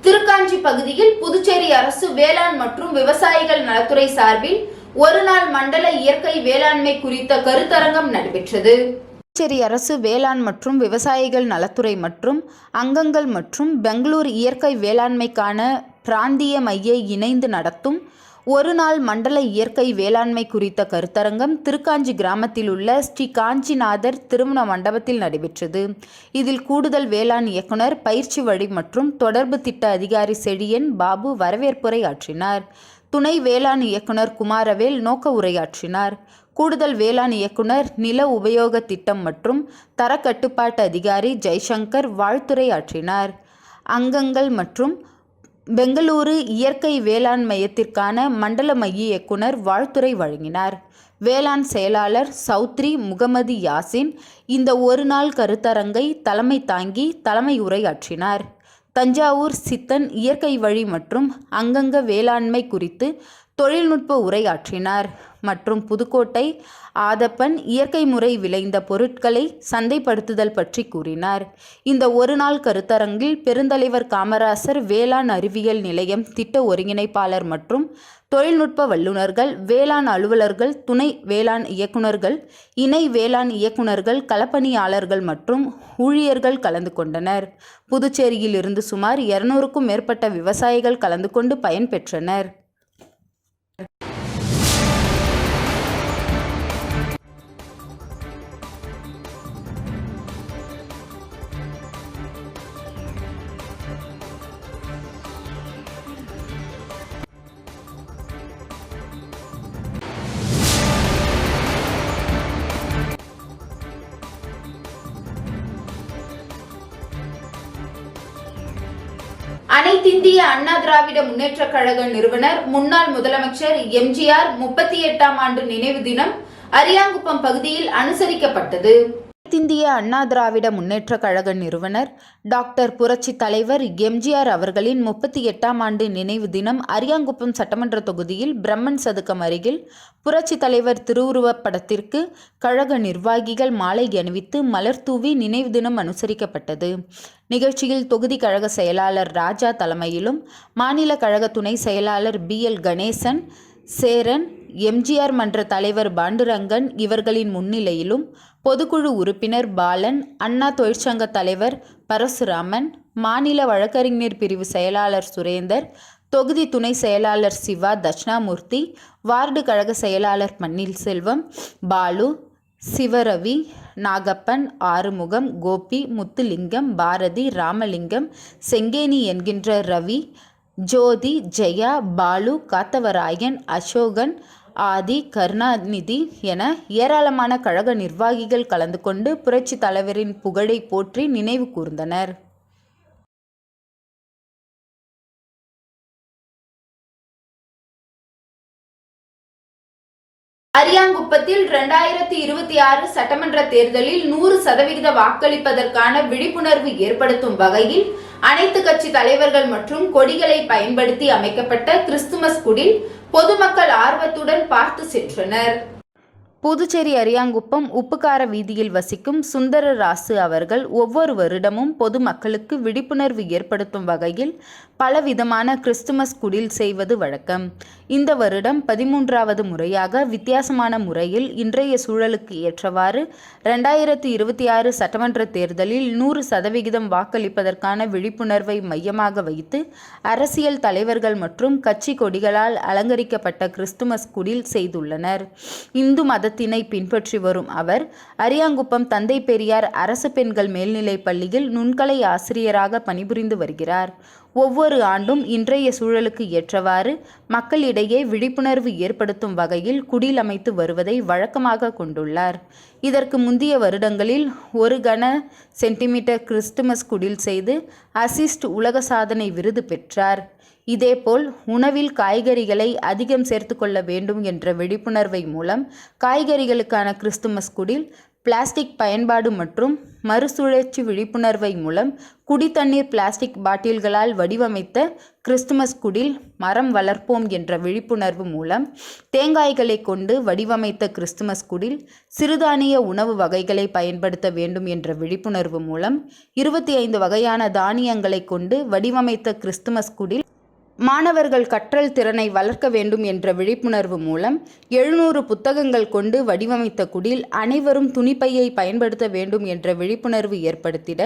திருக்காஞ்சி பகுதியில் புதுச்சேரி அரசு வேளாண் மற்றும் விவசாயிகள் நலத்துறை சார்பில் ஒரு நாள் மண்டல இயற்கை வேளாண்மை குறித்த கருத்தரங்கம் நடைபெற்றது. புதுச்சேரி அரசு வேளாண் மற்றும் விவசாயிகள் நலத்துறை மற்றும் அங்கங்கள் மற்றும் பெங்களூர் இயற்கை வேளாண்மைக்கான பிராந்திய மைய இணைந்து நடத்தும் ஒரு நாள் மண்டல இயற்கை வேளாண்மை குறித்த கருத்தரங்கம் திருக்காஞ்சி கிராமத்தில் உள்ள ஸ்ரீ காஞ்சிநாதர் திருமண மண்டபத்தில் நடைபெற்றது. இதில் கூடுதல் வேளாண் இயக்குனர், பயிற்சி வழி மற்றும் தொடர்பு திட்ட அதிகாரி செழியன் பாபு வரவேற்புரை ஆற்றினார். துணை வேளாண் இயக்குனர் குமாரவேல் நோக்க உரையாற்றினார். கூடுதல் வேளாண் இயக்குனர், நில உபயோக திட்டம் மற்றும் தர கட்டுப்பாட்டு அதிகாரி ஜெய்சங்கர் வாழ்த்துரை ஆற்றினார். அங்கங்கள் மற்றும் பெங்களூரு இயற்கை வேளாண் மையத்திற்கான மண்டல மைய இயக்குனர் வாழ்த்துரை வழங்கினார். வேளாண் செயலாளர் சௌத்ரி முகமது யாசின் இந்த ஒரு நாள் கருத்தரங்கை தலைமை தாங்கி தலைமை உரையாற்றினார். தஞ்சாவூர் சித்தன் இயற்கை வழி மற்றும் அங்கங்க வேளாண்மை குறித்து தொழில்நுட்ப உரையாற்றினார். மற்றும் புதுக்கோட்டை ஆதப்பன் இயற்கை முறை விளைந்த பொருட்களை சந்தைப்படுத்துதல் பற்றி கூறினார். இந்த ஒரு நாள் கருத்தரங்கில் பெருந்தலைவர் காமராசர் வேளாண் அறிவியல் நிலையம் திட்ட ஒருங்கிணைப்பாளர் மற்றும் தொழில்நுட்ப வல்லுநர்கள், வேளாண் அலுவலர்கள், துணை வேளாண் இயக்குநர்கள், இணை வேளாண் இயக்குநர்கள், களப்பணியாளர்கள் மற்றும் ஊழியர்கள் கலந்து கொண்டனர். புதுச்சேரியில் இருந்து சுமார் 200க்கும் மேற்பட்ட விவசாயிகள் கலந்து கொண்டு பயன்பெற்றனர். அனைத்திந்திய அண்ணா திராவிட முன்னேற்ற கழக நிறுவனர், முன்னாள் முதலமைச்சர் எம்ஜிஆர் 38ஆம் ஆண்டு நினைவு தினம் அரியாங்குப்பம் பகுதியில் அனுசரிக்கப்பட்டது. அனைத்திந்திய அண்ணா திராவிட முன்னேற்ற கழக நிறுவனர் டாக்டர் புரட்சி தலைவர் எம்ஜிஆர் அவர்களின் 38ஆம் ஆண்டு நினைவு தினம் அரியாங்குப்பம் சட்டமன்ற தொகுதியில் பிரம்மன் சதுக்கம் அருகில் புரட்சி தலைவர் திருவுருவப் படத்திற்கு கழக நிர்வாகிகள் மாலை அணிவித்து மலர் தூவி நினைவு தினம் அனுசரிக்கப்பட்டது. நிகழ்ச்சியில் தொகுதி கழக செயலாளர் ராஜா தலைமையிலும், மாநில கழக துணை செயலாளர் BL கணேசன், சேரன், எம்ஜிஆர் மன்ற தலைவர் பாண்டுரங்கன் இவர்களின் முன்னிலையிலும், பொதுக்குழு உறுப்பினர் பாலன், அண்ணா தொழிற்சங்க தலைவர் பரசுராமன், மாநில வழக்கறிஞர் பிரிவு செயலாளர் சுரேந்தர், தொகுதி துணை செயலாளர் சிவா தட்சிணாமூர்த்தி, வார்டு கழக செயலாளர் பன்னீர்செல்வம், பாலு, சிவரவி, நாகப்பன், ஆறுமுகம், கோபி, முத்துலிங்கம், பாரதி, ராமலிங்கம், செங்கேனி என்கின்ற ரவி, ஜோதி, ஜெயா, பாலு, காத்தவராயன், அசோகன், ஆதி, கருணாநிதி என ஏராளமான கழக நிர்வாகிகள் கலந்து கொண்டு புரட்சி தலைவரின் புகழை போற்றி நினைவு கூர்ந்தனர். அரியாங்குப்பத்தில் 2026 சட்டமன்ற தேர்தலில் 100% வாக்களிப்பதற்கான விழிப்புணர்வு ஏற்படுத்தும் வகையில் அனைத்து கட்சி தலைவர்கள் மற்றும் கொடிகளை பயன்படுத்தி அமைக்கப்பட்ட கிறிஸ்துமஸ் குடில் பொதுமக்கள் ஆர்வத்துடன் பார்த்து சென்றனர். புதுச்சேரி அரியாங்குப்பம் உப்புக்கார வீதியில் வசிக்கும் சுந்தரராசு அவர்கள் ஒவ்வொரு வருடமும் பொதுமக்களுக்கு விழிப்புணர்வு ஏற்படுத்தும் வகையில் பலவிதமான கிறிஸ்துமஸ் குடில் செய்வது வழக்கம். இந்த வருடம் 13வது முறையாக வித்தியாசமான முறையில் இன்றைய சூழலுக்கு ஏற்றவாறு 2026 சட்டமன்ற தேர்தலில் 100% வாக்களிப்பதற்கான விழிப்புணர்வை மையமாக வைத்து அரசியல் தலைவர்கள் மற்றும் கட்சி கொடிகளால் அலங்கரிக்கப்பட்ட கிறிஸ்துமஸ் குடில் செய்துள்ளனர். இந்து மதத்தினை பின்பற்றி வரும் அவர் அரியாங்குப்பம் தந்தை பெரியார் அரசு பெண்கள் மேல்நிலைப் பள்ளியில் நுண்கலை ஆசிரியராக பணிபுரிந்து வருகிறார். ஒவ்வொரு ஆண்டும் இன்றைய சூழலுக்கு ஏற்றவாறு மக்களிடையே விழிப்புணர்வு ஏற்படுத்தும் வகையில் குடில் அமைத்து வருவதை வழக்கமாக கொண்டுள்ளார். இதற்கு முந்தைய வருடங்களில் 1 கன சென்டிமீட்டர் கிறிஸ்துமஸ் குடில் செய்து அசிஸ்ட் உலக சாதனை விருது பெற்றார். இதேபோல் உணவில் காய்கறிகளை அதிகம் சேர்த்துக்கொள்ள வேண்டும் என்ற விழிப்புணர்வை மூலம் காய்கறிகளுக்கான கிறிஸ்துமஸ் குடில், பிளாஸ்டிக் பயன்பாடு மற்றும் மறுசுழற்சி விழிப்புணர்வை மூலம் குடித்தண்ணீர் பிளாஸ்டிக் பாட்டில்களால் வடிவமைத்த கிறிஸ்துமஸ் குடில், மரம் வளர்ப்போம் என்ற விழிப்புணர்வு மூலம் தேங்காய்களை கொண்டு வடிவமைத்த கிறிஸ்துமஸ் குடில், சிறுதானிய உணவு வகைகளை பயன்படுத்த வேண்டும் என்ற விழிப்புணர்வு மூலம் 25 வகையான தானியங்களை கொண்டு வடிவமைத்த கிறிஸ்துமஸ் குடில், மாணவர்கள் கற்றல் திறனை வளர்க்க வேண்டும் என்ற விழிப்புணர்வு மூலம் 700 புத்தகங்கள் கொண்டு வடிவமைத்த குடில், அனைவரும் துணிப்பையை பயன்படுத்த வேண்டும் என்ற விழிப்புணர்வு ஏற்படுத்திட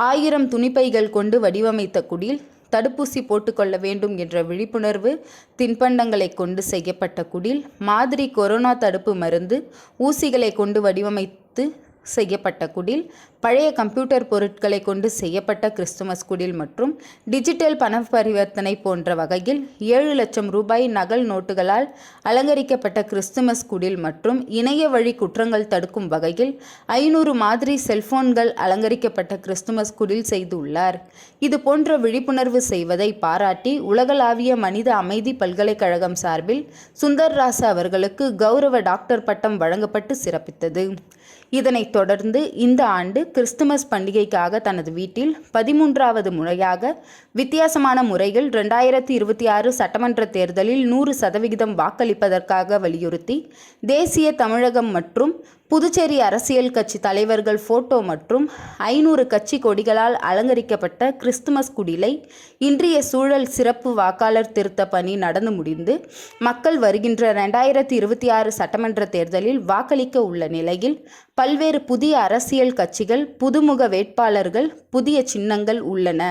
1000 துணிப்பைகள் கொண்டு வடிவமைத்த குடில், தடுப்பூசி போட்டுக்கொள்ள வேண்டும் என்ற விழிப்புணர்வு தின்பண்டங்களை கொண்டு செய்யப்பட்ட குடில், மாதிரி கொரோனா தடுப்பு மருந்து ஊசிகளை கொண்டு வடிவமைத்து செய்யப்பட்ட குடில், பழைய கம்ப்யூட்டர் பொருட்களை கொண்டு செய்யப்பட்ட கிறிஸ்துமஸ் குடில் மற்றும் டிஜிட்டல் பண பரிவர்த்தனை போன்ற வகையில் 7 லட்சம் ரூபாய் நகல் நோட்டுகளால் அலங்கரிக்கப்பட்ட கிறிஸ்துமஸ் குடில் மற்றும் இணைய வழி குற்றங்கள் தடுக்கும் வகையில் 500 மாதிரி செல்போன்கள் அலங்கரிக்கப்பட்ட கிறிஸ்துமஸ் குடில் செய்துள்ளார். இது போன்ற விழிப்புணர்வு செய்வதை பாராட்டி உலகளாவிய மனித அமைதி பல்கலைக்கழகம் சார்பில் சுந்தர்ராசு அவர்களுக்கு கௌரவ டாக்டர் பட்டம் வழங்கப்பட்டு சிறப்பித்தது. இதனைத் தொடர்ந்து இந்த ஆண்டு கிறிஸ்துமஸ் பண்டிகைக்காக தனது வீட்டில் 13வது முறையாக வித்தியாசமான முறையில் 2026 சட்டமன்ற தேர்தலில் 100% வாக்களிப்பதற்காக வலியுறுத்தி தேசிய, தமிழகம் மற்றும் புதுச்சேரி அரசியல் கட்சி தலைவர்கள் போட்டோ மற்றும் 500 கட்சி கொடிகளால் அலங்கரிக்கப்பட்ட கிறிஸ்துமஸ் குடிலை இன்றைய சூழல் சிறப்பு வாக்காளர் திருத்த பணி நடந்து முடிந்து மக்கள் வருகின்ற 2026 சட்டமன்ற தேர்தலில் வாக்களிக்க உள்ள நிலையில் பல்வேறு புதிய அரசியல் கட்சிகள், புதுமுக வேட்பாளர்கள், புதிய சின்னங்கள் உள்ளன.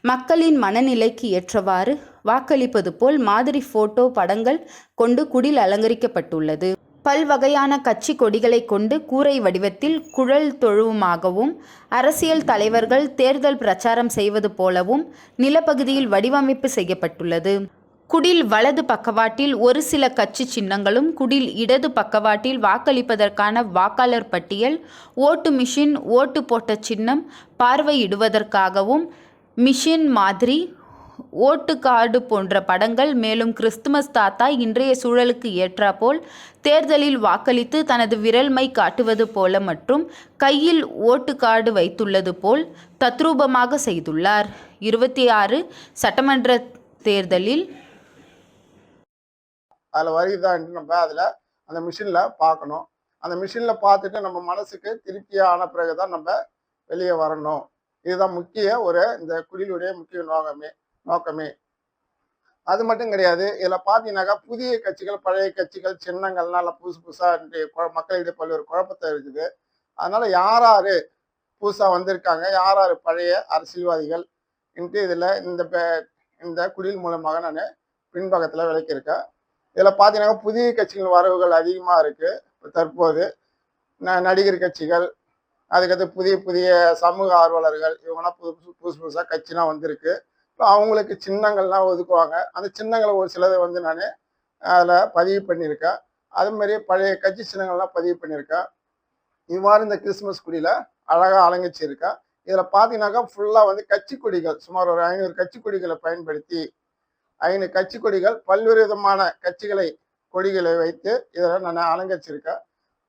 மக்களின் மனநிலைக்கு ஏற்றவாறு வாக்களிப்பது போல் மாதிரி போட்டோ படங்கள் கொண்டு குடில் அலங்கரிக்கப்பட்டுள்ளது. பல்வகையான கட்சி கொடிகளை கொண்டு கூரை வடிவத்தில் குழல் தொழுவுமாகவும், அரசியல் தலைவர்கள் தேர்தல் பிரச்சாரம் செய்வது போலவும் நிலப்பகுதியில் வடிவமைப்பு செய்யப்பட்டுள்ளது. குடில் வலது பக்கவாட்டில் ஒரு சில கட்சி சின்னங்களும், குடில் இடது பக்கவாட்டில் வாக்களிப்பதற்கான வாக்காளர் பட்டியல், ஓட்டு மிஷின், ஓட்டு போட்ட சின்னம் பார்வையிடுவதற்காகவும் மிஷின் மாதிரி, ஓட்டு கார்டு போன்ற படங்கள். மேலும் கிறிஸ்துமஸ் தாத்தா இன்றைய சூழலுக்கு ஏற்றாற்போல் தேர்தலில் வாக்களித்து தனது விரல்மை காட்டுவது போல மற்றும் கையில் ஓட்டு கார்டு வைத்துள்ளது போல் தத்ரூபமாக செய்துள்ளார். 26 சட்டமன்ற தேர்தலில் அதில் வருகிறதான் நம்ம அதில் அந்த மிஷினில் பார்க்கணும். அந்த மிஷினில் பார்த்துட்டு நம்ம மனசுக்கு திருப்தியான பிறகு தான் நம்ம வெளியே வரணும். இதுதான் இந்த குடிலுடைய முக்கிய நோக்கமே. அது மட்டும் கிடையாது. இதில் பார்த்தீங்கன்னாக்கா புதிய கட்சிகள், பழைய கட்சிகள், சின்னங்கள்னால புதுசாக மக்களிடையே பல்வேறு குழப்பத்தை இருக்குது. அதனால யார் புதுசாக வந்திருக்காங்க, யார் பழைய அரசியல்வாதிகள் இதில் இந்த குடில் மூலமாக நான் பின்பக்கத்தில் விளக்கியிருக்கேன். இதில் பார்த்தீங்கன்னா புதிய கட்சிகள் வரவுகள் அதிகமாக இருக்குது. தற்போது நடிகர் கட்சிகள், அதுக்கடுத்து புதிய சமூக ஆர்வலர்கள், இவங்கெல்லாம் புதுசாக கட்சிலாம் வந்திருக்கு. இப்போ அவங்களுக்கு சின்னங்கள்லாம் ஒதுக்குவாங்க. அந்த சின்னங்களை ஒரு சிலதை நான் அதில் பதிவு பண்ணியிருக்கேன். அது மாதிரி பழைய கட்சி சின்னங்கள்லாம் பதிவு பண்ணியிருக்கேன். இவ்வாறு இந்த கிறிஸ்மஸ் கொடியில் அழகாக அலங்கரிச்சிருக்கேன். இதில் பார்த்தீங்கன்னாக்கா ஃபுல்லாக வந்து கட்சி கொடிகள், சுமார் ஒரு 500 கட்சி கொடிகளை பயன்படுத்தி 5 கட்சி கொடிகள் பல்வேறு விதமான கொடிகளை வைத்து இதில் நான் அலங்கரிச்சிருக்கேன்.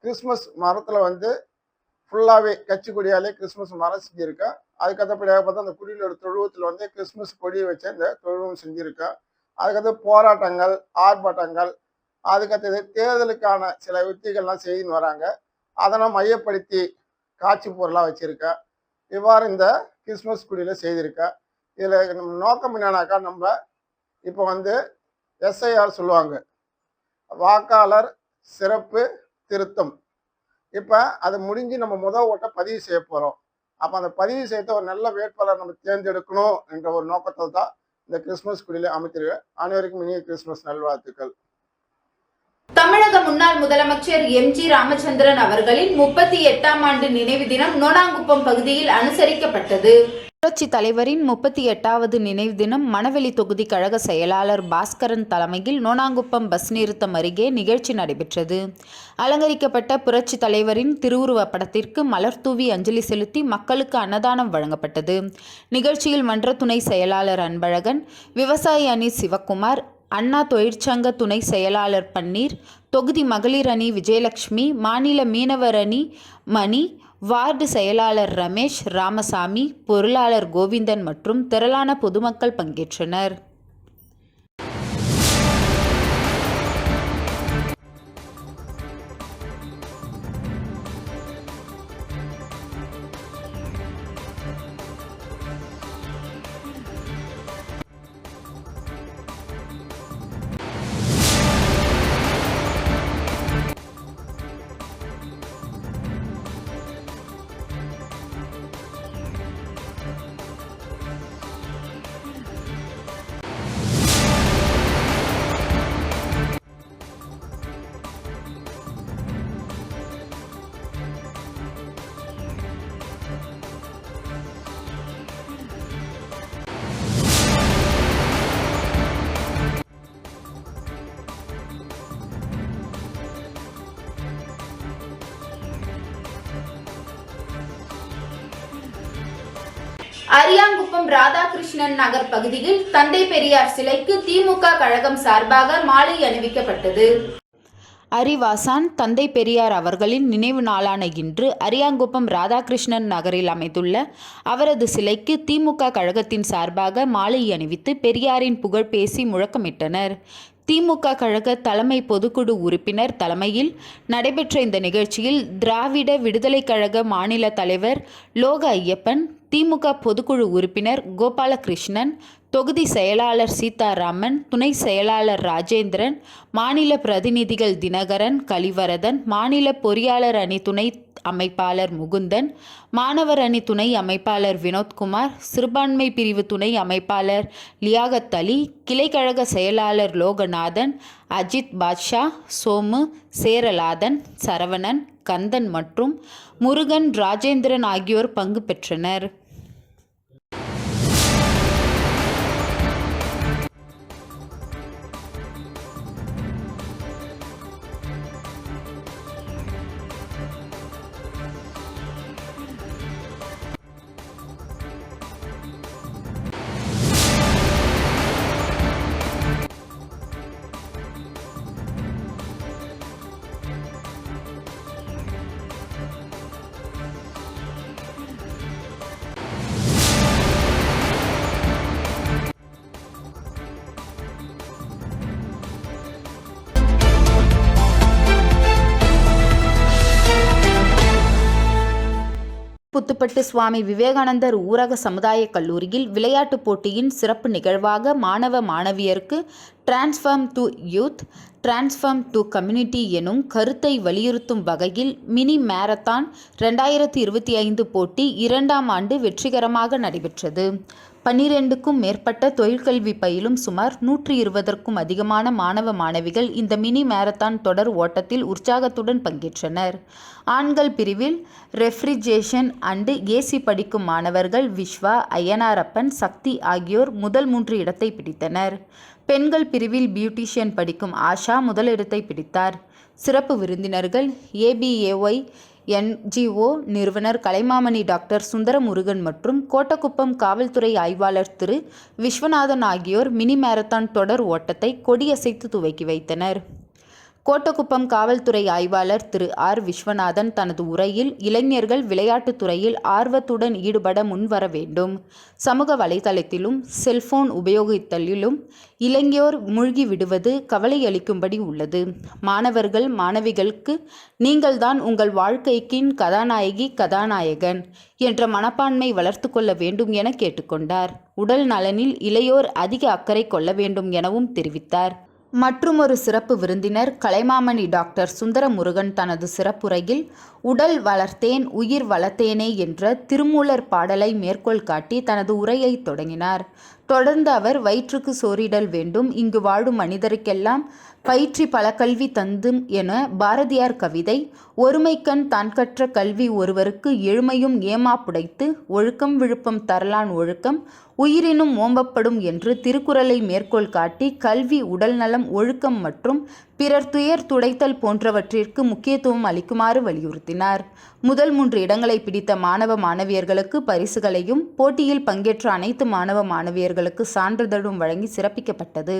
கிறிஸ்மஸ் மரத்தில் வந்து ஃபுல்லாகவே கட்சி கொடியாலே கிறிஸ்மஸ் மரம் செஞ்சுருக்கேன். அதுக்கடுத்தபடியாக பார்த்தா அந்த குடியிலோட தொழுவத்தில் வந்து கிறிஸ்மஸ் கொடியை வச்சு இந்த தொழுவம் செஞ்சுருக்கேன். அதுக்கடுத்து போராட்டங்கள், ஆர்ப்பாட்டங்கள், அதுக்கடுத்தது தேர்தலுக்கான சில யுக்திகள்லாம் செய்துன்னு வராங்க. அதெல்லாம் மையப்படுத்தி காட்சி பொருளாக வச்சுருக்கேன். இவ்வாறு இந்த கிறிஸ்மஸ் குடியில் செய்திருக்கேன். இதில் நோக்கம் என்னன்னாக்கா, நம்ம இப்போ வந்து எஸ்ஐஆர் சொல்லுவாங்க, வாக்காளர் சிறப்பு திருத்தம். இப்போ அது முடிஞ்சு நம்ம முதல் ஓட்டை பதிவு செய்ய போகிறோம். அப்போ அந்த பதிவு செய்த ஒரு நல்ல வேட்பாளர் நம்ம தேர்ந்தெடுக்கணும் என்ற ஒரு நோக்கத்தில் தான் இந்த கிறிஸ்மஸ் குடியில் அமைத்திருக்கேன். அனைவருக்கும் இனிய கிறிஸ்மஸ் நல்வாழ்த்துக்கள். தமிழக முன்னாள் முதலமைச்சர் எம்.ஜி. ராமச்சந்திரன் அவர்களின் 38ஆம் ஆண்டு நினைவு தினம் நோனாங்குப்பம் பகுதியில் அனுசரிக்கப்பட்டது. புரட்சி தலைவரின் 38வது நினைவு தினம் மணவெளி தொகுதி கழக செயலாளர் பாஸ்கரன் தலைமையில் நோனாங்குப்பம் பஸ் நிறுத்தம் அருகே நிகழ்ச்சி நடைபெற்றது. அலங்கரிக்கப்பட்ட புரட்சி தலைவரின் திருவுருவப் படத்திற்கு மலர் தூவி அஞ்சலி செலுத்தி மக்களுக்கு அன்னதானம் வழங்கப்பட்டது. நிகழ்ச்சியில் மன்ற துணை செயலாளர் அன்பழகன், விவசாய அணி சிவக்குமார், அண்ணா தொழிற்சங்க துணை செயலாளர் பன்னீர், தொகுதி மகளிர் அணி விஜயலட்சுமி, மாநில மீனவர் அணி மணி, வார்டு செயலாளர் ரமேஷ், ராமசாமி, பொருளாளர் கோவிந்தன் மற்றும் திரளான பொதுமக்கள் பங்கேற்றனர். அரியாங்குப்பம் ராதாகிருஷ்ணன் நகர் பகுதியில் தந்தை பெரியார் சிலைக்கு திமுக கழகம் சார்பாக மாலை அணிவிக்கப்பட்டது. அறிவாசான் தந்தை பெரியார் அவர்களின் நினைவு நாளான இன்று அரியாங்குப்பம் ராதாகிருஷ்ணன் நகரில் அமைந்துள்ள அவரது சிலைக்கு திமுக கழகத்தின் சார்பாக மாலை அணிவித்து பெரியாரின் புகழ் பேசி முழக்கமிட்டனர். திமுக கழக தலைமை பொதுக்குழு உறுப்பினர் தலைமையில் நடைபெற்ற இந்த நிகழ்ச்சியில் திராவிட விடுதலை கழக மாநில தலைவர் லோக ஐயப்பன், திமுக பொதுக்குழு உறுப்பினர் கோபாலகிருஷ்ணன், தொகுதி செயலாளர் சீதாராமன், துணை செயலாளர் ராஜேந்திரன், மாநில பிரதிநிதிகள் தினகரன், கலிவரதன், மாநில பொறியாளர் அணி துணை அமைப்பாளர் முகுந்தன், மாணவர் அணி துணை அமைப்பாளர் வினோத்குமார், சிறுபான்மை பிரிவு துணை அமைப்பாளர் லியாகத் அலி, கிளைக்கழக செயலாளர் லோகநாதன், அஜித் பாட்ஷா, சோமு, சேரலாதன், சரவணன், கந்தன் மற்றும் முருகன், ராஜேந்திரன் ஆகியோர் பங்கு பெற்றனர். புத்துப்பட்டு சுவாமி விவேகானந்தர் ஊரக சமுதாய கல்லூரியில் விளையாட்டுப் போட்டியின் சிறப்பு நிகழ்வாக மாணவ மாணவியருக்கு transform to youth, transform to community எனும் கருத்தை வலியுறுத்தும் வகையில் மினி மாரத்தான் 2025 போட்டி 2ஆம் ஆண்டு வெற்றிகரமாக நடைபெற்றது. 12க்கும் மேற்பட்ட தொழிற்கல்வி பயிலும் சுமார் 120க்கும் அதிகமான மாணவ மாணவிகள் இந்த மினி மாரத்தான் தொடர் ஓட்டத்தில் உற்சாகத்துடன் பங்கேற்றனர். ஆண்கள் பிரிவில் ரெஃப்ரிஜரேஷன் அண்டு ஏசி படிக்கும் மாணவர்கள் விஸ்வா, அய்யனாரப்பன், சக்தி ஆகியோர் முதல் 3 இடத்தை பிடித்தனர். பெண்கள் பிரிவில் பியூட்டிஷியன் படிக்கும் ஆஷா முதலிடத்தை பிடித்தார். சிறப்பு விருந்தினர்கள் ABAY NGO நிறுவனர் கலைமாமணி டாக்டர் சுந்தரமுருகன் மற்றும் கோட்டக்குப்பம் காவல்துறை ஆய்வாளர் திரு விஸ்வநாதன் ஆகியோர் மினி மாரத்தான் தொடர் ஓட்டத்தை கொடியசைத்து துவக்கி வைத்தனர். கோட்டக்குப்பம் காவல்துறை ஆய்வாளர் திரு ஆர் விஸ்வநாதன் தனது உரையில் இளைஞர்கள் விளையாட்டுத் துறையில் ஆர்வத்துடன் ஈடுபட முன்வர வேண்டும். சமூக வலைதளத்திலும் செல்போன் உபயோகித்தலிலும் இளைஞர் மூழ்கி விடுவது கவலையளிக்கும்படி உள்ளது. மாணவர்கள் மாணவிகளுக்கு நீங்கள்தான் உங்கள் வாழ்க்கைக்கின் கதாநாயகி கதாநாயகன் என்ற மனப்பான்மை வளர்த்து கொள்ள வேண்டும் என கேட்டுக்கொண்டார். உடல் நலனில் இளையோர் அதிக அக்கறை கொள்ள வேண்டும் எனவும் தெரிவித்தார். மற்றுமொரு சிறப்பு விருந்தினர் கலைமாமணி டாக்டர் சுந்தரமுருகன் தனது சிறப்புரையில் உடல் வளர்த்தேன் உயிர் வளர்த்தேனே என்ற திருமூலர் பாடலை மேற்கோள் காட்டி தனது உரையை தொடங்கினார். தொடர்ந்து அவர் வயிற்றுக்கு சோறிடல் வேண்டும், இங்கு வாழும் மனிதருக்கெல்லாம் பயிற்றி பல கல்வி தந்தும் என பாரதியார் கவிதை, ஒருமைக்கண் தான் கற்ற கல்வி ஒருவருக்கு எழுமையும் ஏமா புடைத்து ஒழுக்கம் விழுப்பம் தரலான் ஒழுக்கம் உயிரினும் ஓம்பப்படும் என்று திருக்குறளை மேற்கோள் காட்டி கல்வி, உடல்நலம், ஒழுக்கம் மற்றும் பிறர் துயர் துடைத்தல் போன்றவற்றிற்கு முக்கியத்துவம் அளிக்குமாறு வலியுறுத்தினார். முதல் 3 இடங்களை பிடித்த மாணவ மாணவியர்களுக்கு பரிசுகளையும் போட்டியில் பங்கேற்ற அனைத்து மாணவ மாணவியர்களுக்கு சான்றிதழும் வழங்கி சிறப்பிக்கப்பட்டது.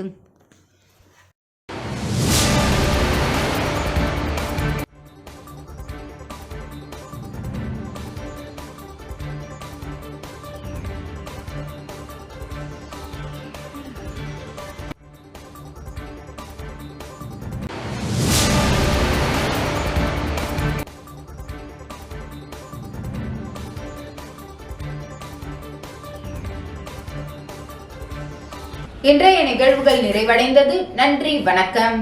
இன்றைய நிகழ்வுகள் நிறைவடைந்தது. நன்றி, வணக்கம்.